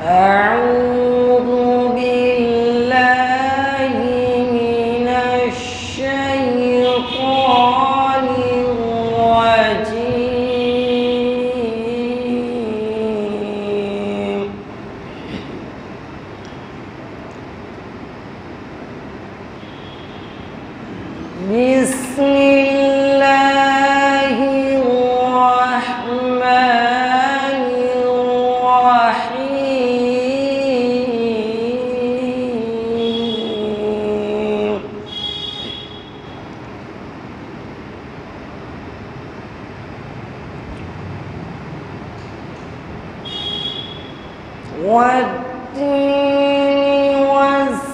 أعوذ بالله من الشيطان الرجيم. بسم الله الرحمن الرحيم. والتين والزيتون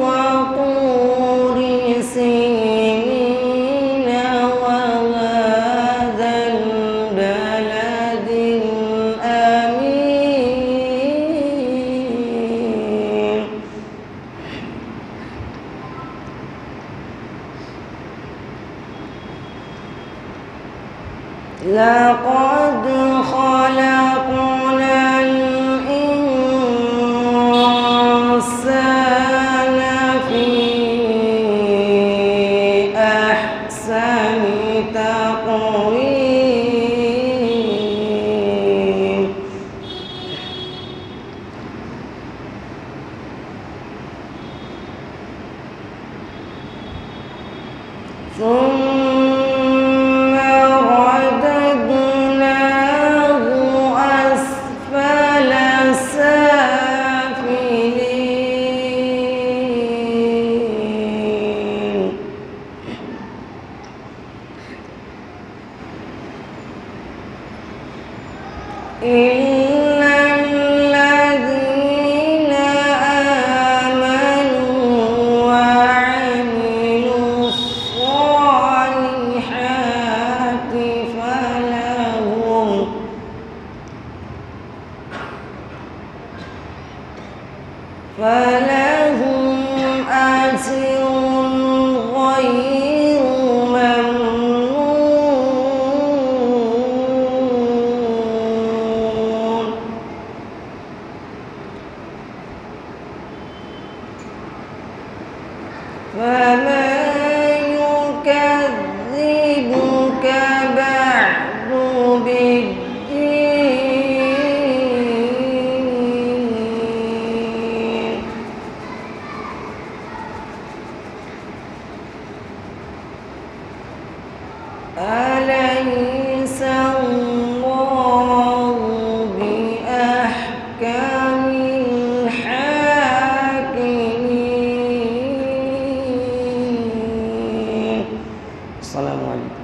وطور سينين وهذا البلد الأمين. لقد خلقنا الإنسان في أحسن تقويم. ثم رددناه أسفل سافلين. إلا الذين آمنوا وعملوا الصالحات فلهم أجر غير ممنون. فما يكذبك بعد بالدين. أليس الله بأحكم الحاكمين. السلام عليكم.